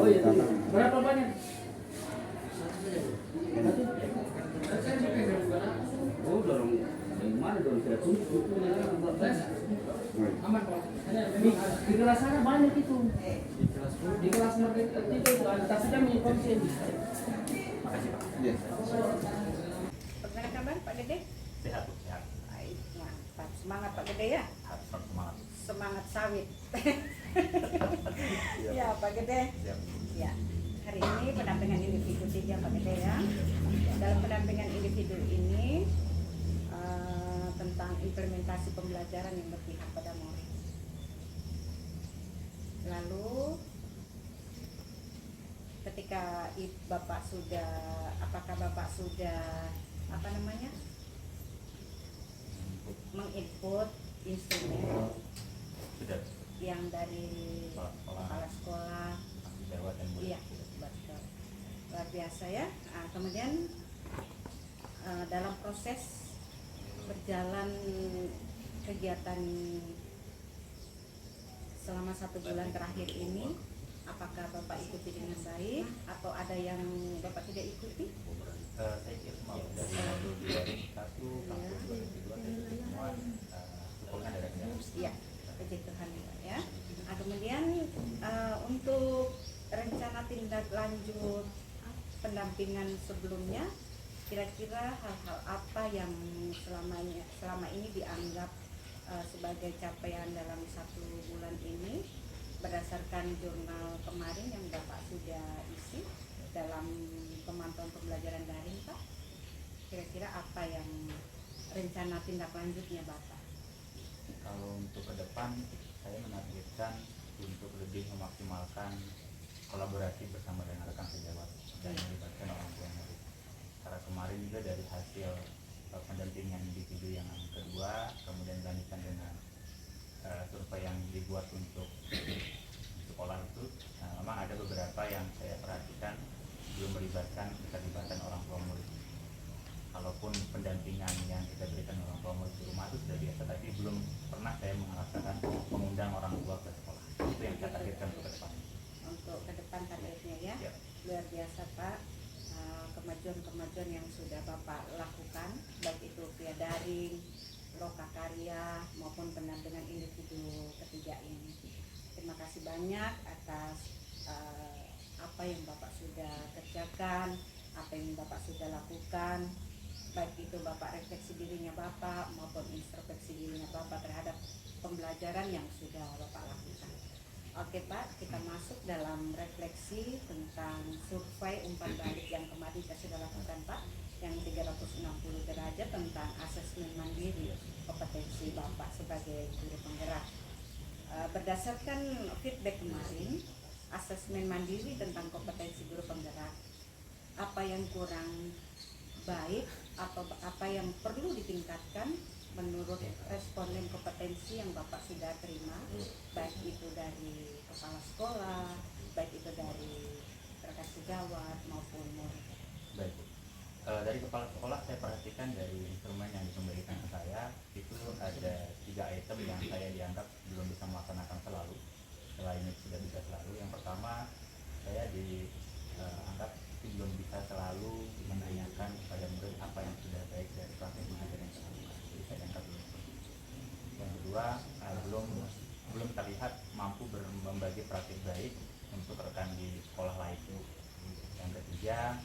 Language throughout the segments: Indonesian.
ya. Berapa banyak? Oh, dorong gimana dorong saya tutup. Aman Pak. Di kelas sana banyak itu. Di kelas mereka itu tapi kami konsen. Makasih Pak. Iya. Bagaimana kabar Pak Gede? Sehat Bu, sehat. Baik, mantap. Semangat Pak Gede ya? Harus semangat. Semangat sawit. Ya Pak Gede. Siap. Ya. Hari ini pendampingan individu 3 Pak Gede ya. Dalam pendampingan individu ini tentang implementasi pembelajaran yang berpihak pada murid. Lalu ketika Bapak sudah, apakah Bapak sudah menginput instrumen Sudah. yang dari kepala sekolah? Jawab dan murid. Iya, betul. Luar biasa ya. Nah, kemudian dalam proses berjalan kegiatan selama 1 bulan terakhir ini, apakah Bapak ikuti dengan baik atau ada yang Bapak tidak ikuti? Saya kira semua dari modul 21, kampus 22, semua sekolahnya ada kerjaan. Iya, puji Tuhan ya. Nah, kemudian untuk rencana tindak lanjut pendampingan sebelumnya, kira-kira hal-hal apa yang selama ini dianggap sebagai capaian dalam 1 bulan ini berdasarkan jurnal kemarin yang Bapak sudah isi dalam pemantauan pembelajaran daring Pak? Kira-kira apa yang rencana tindak lanjutnya Bapak? Kalau untuk ke depan, saya menargetkan untuk lebih memaksimalkan kolaborasi bersama dengan rekan sejawat dan melibatkan orang tua murid. Karena kemarin juga dari hasil pendampingan individu yang kedua, kemudian dilanjutkan dengan survei yang dibuat untuk sekolah itu, memang ada beberapa yang saya perhatikan belum melibatkan keterlibatan orang tua murid. Kalaupun pendampingan yang kita berikan orang tua murid di rumah itu sudah biasa, tapi belum pernah saya merasakan mengundang orang tua ke sekolah. Itu yang kita targetkan untuk ke depan. Untuk ke depan targetnya ya, Ya. Luar biasa Pak. Kemajuan-kemajuan yang sudah Bapak lakukan, baik itu via daring, lokakarya maupun pendampingan individu ketiga ini. Terima kasih banyak atas apa yang Bapak sudah kerjakan, apa yang Bapak sudah lakukan, baik itu Bapak refleksi dirinya Bapak maupun introspeksi dirinya Bapak terhadap pembelajaran yang sudah Bapak lakukan. Oke Pak, kita masuk dalam refleksi tentang survei umpan balik yang kemarin kita sudah lakukan Pak, yang 360 derajat tentang asesmen mandiri kompetensi Bapak sebagai guru penggerak. Berdasarkan feedback kemarin, asesmen mandiri tentang kompetensi guru penggerak, apa yang kurang baik atau apa yang perlu ditingkatkan menurut responden kompetensi yang Bapak sudah terima, baik itu dari kepala sekolah, baik itu dari rekan sejawat maupun murid. Baik. Dari kepala sekolah saya perhatikan dari instrumen yang dikembalikan ke saya itu ada 3 item yang saya dianggap belum bisa melaksanakan selalu. Selain itu sudah bisa selalu. Yang pertama, saya dianggap belum bisa selalu menanyakan kepada murid apa yang sudah baik dari praktik mengajar yang saya lakukan. Jadi saya dianggap belum. Yang kedua, belum terlihat mampu membagi praktik baik untuk rekan di sekolah lain. Yang ketiga,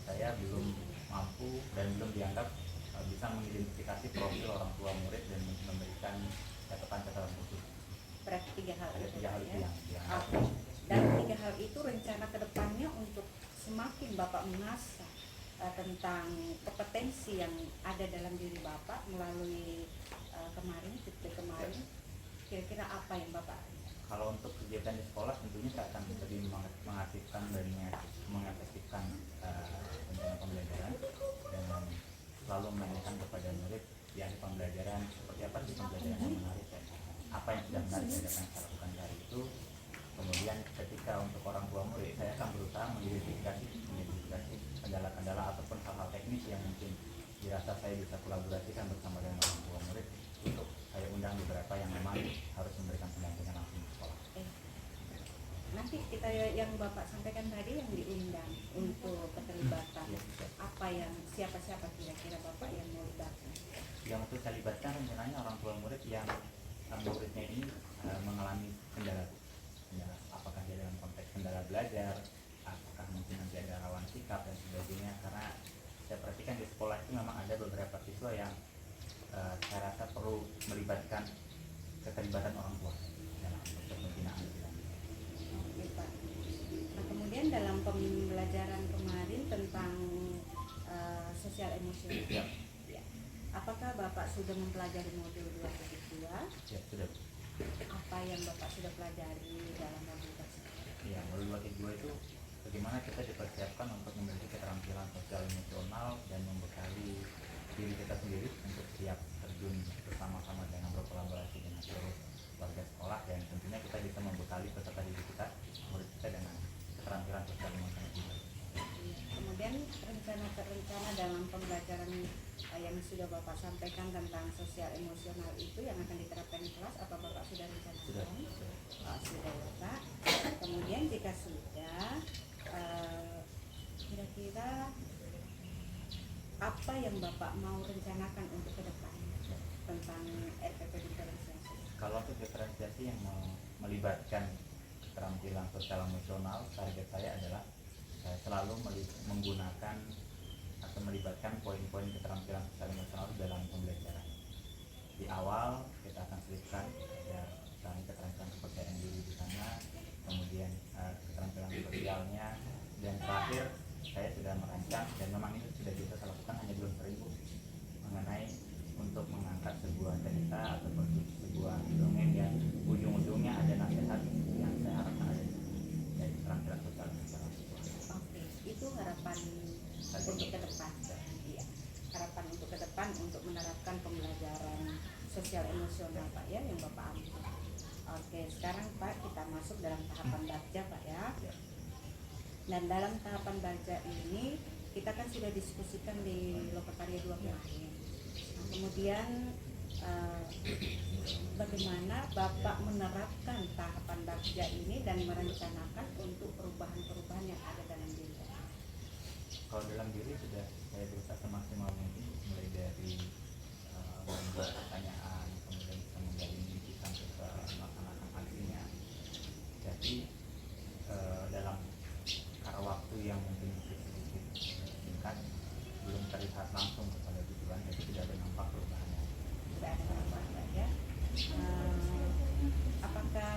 saya belum mampu dan belum dianggap bisa mengidentifikasi profil orang tua murid dan memberikan catatan-catatan khusus. Berarti 3 hal Ada itu 3 hal ya. itu yang dianggap. Dan 3 hal itu rencana kedepannya untuk semakin Bapak mengasah tentang kompetensi yang ada dalam diri Bapak melalui kemarin, feedback kemarin, kira-kira apa yang Bapak? Kalau untuk kegiatan di sekolah tentunya saya akan lebih mengaktifkan dan mengefektifkan rencana pembelajaran dengan selalu menanyakan kepada murid di akhir pembelajaran seperti apa sih pembelajaran yang menarik, apa yang sudah menarik dari apa yang saya lakukan di hari itu. Kemudian ketika untuk orang tua murid, saya akan berusaha mengidentifikasi kendala-kendala ataupun hal-hal teknis yang mungkin dirasa saya bisa kolaborasikan bersama dengan orang tua murid untuk saya undang beberapa yang memang harus memberikan pendampingan langsung di sekolah. nanti kita yang Bapak sampaikan tadi yang diundang untuk keterlibatan Ya, bisa. apa yang siapa-siapa kira-kira Bapak yang mau libatkan? Yang untuk saya libatkan rencananya orang tua murid yang muridnya ini mengalami kendala, apakah dia dalam konteks kendala belajar, apakah mungkin nanti ada rawan sikap dan sebagainya. Karena saya perhatikan di sekolah itu memang ada beberapa siswa yang saya rasa perlu melibatkan keterlibatan orang tua dalam proses pembinaan. Oke Pak. Nah kemudian dalam pembelajaran kemarin tentang sosial emosional, Ya. ya, apakah Bapak sudah mempelajari modul 2.2? Ya, sudah. Apa yang Bapak sudah pelajari dalam modul tersebut? Ya, modul 2 itu bagaimana kita dipersiapkan untuk memiliki keterampilan sosial emosional dan membekali diri kita sendiri untuk siap terjun bersama-sama dengan berkolaborasi dengan seluruh warga sekolah, dan tentunya kita bisa membekali peserta didik kita, murid kita dengan keterampilan sosial emosional juga. Kemudian rencana dalam pembelajaran yang sudah Bapak sampaikan tentang sosial emosional itu yang akan diterapkan di kelas, apa Bapak sudah rencanakan? Sudah. Sudah Bapak. Kemudian jika sudah, kira-kira apa yang Bapak mau rencanakan untuk ke depan tentang RPP diferensiasi? Kalau untuk diferensiasi yang melibatkan keterampilan sosial emosional, target saya adalah selalu menggunakan atau melibatkan poin-poin keterampilan sosial emosional dalam pembelajaran. Di awal kita akan selipkan ya misalnya keterampilan kepercayaan diri di sana, kemudian keterampilan sosialnya, dan terakhir saya sudah merancang dan memang ini sudah kita lakukan, hanya belum sering, mengenai untuk mengangkat sebuah cerita atau sebuah dongeng yang ujung-ujungnya ada nasihat yang saya harapkan ada dari keterampilan sosial emosional. Oke, itu harapan untuk ke depan. Iya, harapan untuk ke depan untuk menerapkan pembelajaran sosial emosional Pak ya yang Bapak ambil. Oke, sekarang Pak kita masuk dalam tahapan baca Pak ya. Ya. Dan dalam tahapan baca ini kita kan sudah diskusikan di Lokakarya 2 kemarin. Nah, kemudian bagaimana Bapak menerapkan tahapan baca ini dan merencanakan untuk perubahan-perubahan yang ada dalam diri Bapak? Kalau dalam diri sudah saya berusaha semaksimal mungkin, mulai dari membuat pertanyaan, kemudian bisa menggali mimpi sampai ke melaksanakan aksinya. Jadi dalam karena waktu yang mungkin sedikit singkat, belum terlihat langsung kepada tujuan, jadi tidak ada nampak perubahannya. Tidak ada perubahan ya. Apakah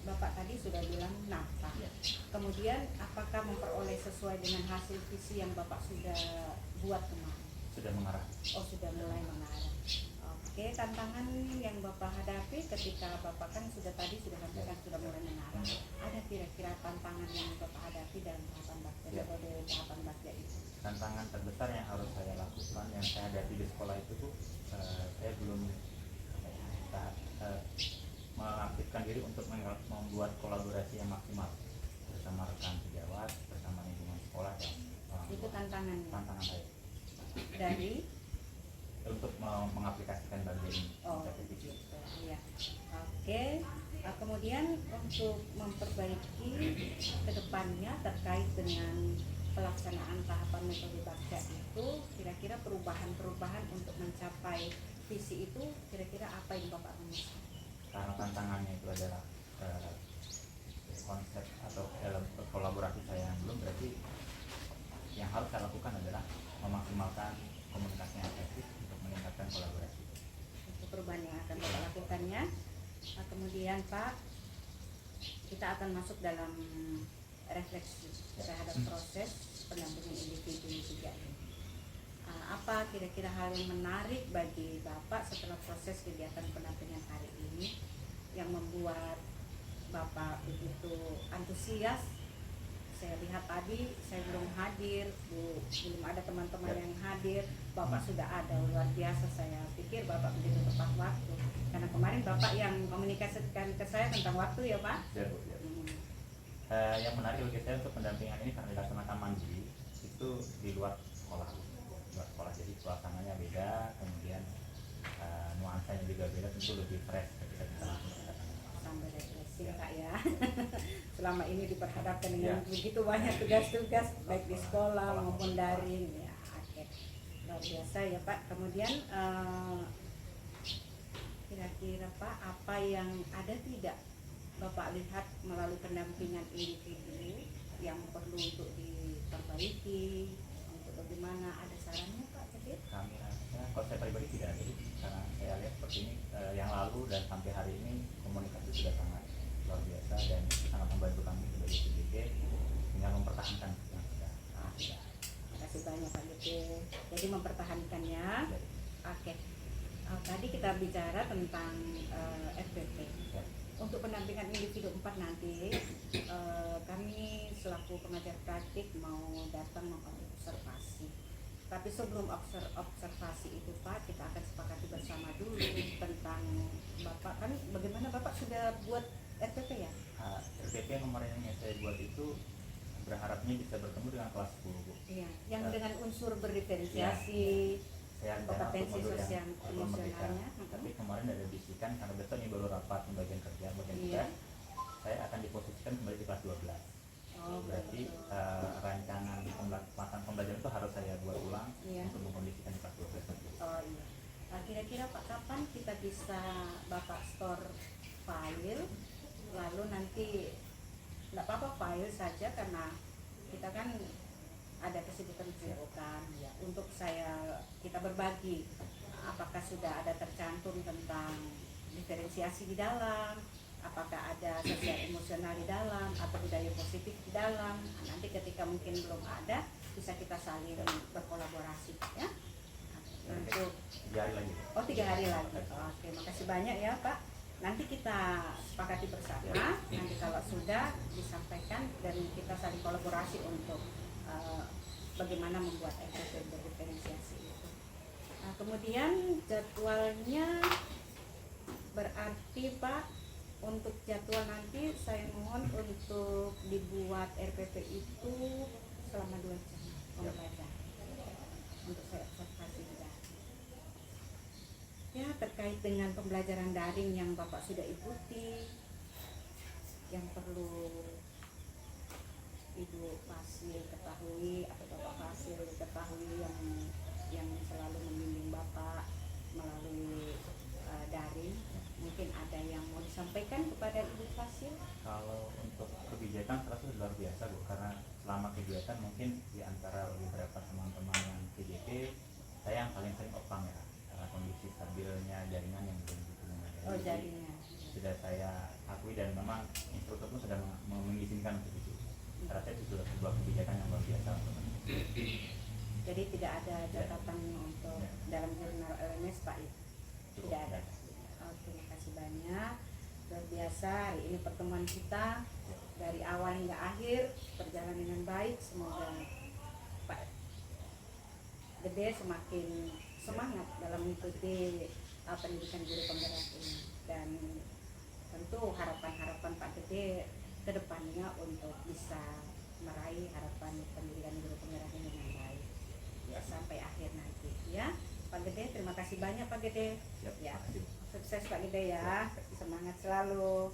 Bapak tadi sudah bilang nampak? Ya. Kemudian apakah memperoleh sesuai dengan hasil visi yang Bapak sudah buat kemarin? Sudah mengarah. Oh, sudah mulai mengarah. Oke, tantangan yang Bapak hadapi ketika Bapak kan sudah sampaikan sudah mulai mengarah. Ada kira-kira tantangan yang Bapak hadapi dalam tahapan baca metode tahapan baca itu? Tantangan terbesar yang harus saya lakukan, yang saya hadapi di sekolah itu tuh, saya belum mengaktifkan diri untuk membuat kolaborasi yang maksimal bersama rekan sejawat, bersama lingkungan sekolah dan orang Itu tua. Tantangan saya dari untuk mengaplikasikan bagian ini. gitu. Ya. Oke. Kemudian untuk memperbaiki kedepannya terkait dengan pelaksanaan tahapan metode baca itu, kira-kira perubahan-perubahan untuk mencapai visi itu kira-kira apa yang Bapak rumuskan? Karena tantangannya itu adalah konsep atau dalam kolaborasi saya yang belum, berarti yang harus saya lakukan adalah memaksimalkan komunikasi yang efektif untuk meningkatkan kolaborasi. Itu perubahan yang akan Bapak lakukannya. Kemudian Pak, kita akan masuk dalam refleksi terhadap proses pendampingan individu 3 ini. Apa kira-kira hal yang menarik bagi Bapak setelah proses kegiatan pendampingan hari ini yang membuat Bapak begitu antusias? Saya lihat tadi saya belum hadir, belum ada teman-teman yang hadir, Bapak sudah ada, luar biasa. Saya pikir Bapak begitu tepat waktu, karena kemarin Bapak yang komunikasikan ke saya tentang waktu ya Pak. Ya, Bu, ya. Yang menarik bagi saya untuk pendampingan ini karena dilaksanakan mandiri, itu di luar sekolah, jadi suasananya beda, kemudian nuansanya juga beda, tentu lebih fresh ketika kita langsung Sambil refreshing Pak ya. selama ini diperhadapkan dengan Ya. begitu banyak tugas-tugas baik di sekolah maupun daring ya. Oke, luar biasa ya Pak. Kemudian kira-kira Pak, apa yang ada tidak Bapak lihat melalui pendampingan individu yang perlu untuk diperbaiki, untuk bagaimana, ada sarannya Pak? Jadi Kami kalau saya pribadi tidak ada, karena saya lihat seperti ini yang lalu dan sampai hari ini komunikasi sudah sangat luar biasa dan sangat membantu kami sebagai PJJ tinggal mempertahankan yang sudah ada. terima kasih banyak Pak Gede. Jadi mempertahankannya. Jadi, Oke. Tadi kita bicara tentang FPP. ya. Untuk pendampingan individu 4 nanti, kami selaku pengajar praktik mau datang mengobservasi. Tapi sebelum observasi itu Pak, kita akan sepakati bersama dulu tentang Bapak. Kan bagaimana Bapak sudah buat RPP ya? RPP yang kemarin yang saya buat itu berharapnya bisa bertemu dengan kelas 10 Bu. Iya, yang dengan unsur berdiferensiasi, Saya rencana kompetensi untuk modul sosial yang merdeka. emosionalnya. Tapi kemarin ada bisikan karena besok ini baru rapat pembagian kerja bagian Iya. tugas, saya akan diposisikan kembali di kelas 12. Oh, Berarti betul. rancangan matang pembelajaran itu harus saya buat ulang Iya. untuk mengkondisikan di kelas 12 nanti. Oh iya. Kira-kira Pak, kapan kita bisa Bapak store file, lalu nanti nggak apa-apa file saja karena kita kan ada kesibukan ya. Untuk kita berbagi, apakah sudah ada tercantum tentang diferensiasi di dalam, apakah ada sosial emosional di dalam atau budaya positif di dalam. Nanti ketika mungkin belum ada, bisa kita saling berkolaborasi ya. Untuk 3 hari lagi. 3 hari lagi. Oke, makasih banyak ya Pak. Nanti kita sepakati bersama. Nanti kalau sudah disampaikan dan kita saling kolaborasi untuk bagaimana membuat FPP berdiferensiasi itu. Nah, kemudian jadwalnya berarti Pak, untuk jadwal nanti saya mohon untuk dibuat RPP itu selama 2 jam pembelajaran. Untuk saya observasi juga. Ya, terkait dengan pembelajaran daring yang Bapak sudah ikuti, yang perlu Ibu Fasil ketahui atau Bapak Fasil ketahui yang selalu membimbing Bapak melalui daring, mungkin ada yang mau disampaikan kepada Ibu Fasil? Kalau untuk kebijakan saya rasa luar biasa Bu, karena selama kegiatan mungkin di antara beberapa teman-teman yang PJP saya yang paling sering opang ya, karena kondisi stabilnya jaringan yang belum begitu memadai. Oh, Jadi, jaringan. sudah saya akui dan memang instruktur pun sudah mengizinkan untuk itu. Saya rasa itu sudah sebuah kebijakan yang luar biasa untuk kami. Jadi tidak ada catatan untuk dalam jurnal LMS Pak ya? Tidak ada. Oke, terima kasih banyak. Luar biasa, hari ini pertemuan kita dari awal hingga akhir berjalan dengan baik. Semoga Pak Gede semakin semangat dalam mengikuti pendidikan guru penggerak ini, dan tentu harapan-harapan Pak Gede ke depannya untuk bisa meraih harapan pendidikan guru penggerak ini dengan baik ya sampai akhir nanti ya. Pak Gede, terima kasih banyak Pak Gede. Siap, Ya, makasih Bu. sukses Pak Gede ya, semangat selalu.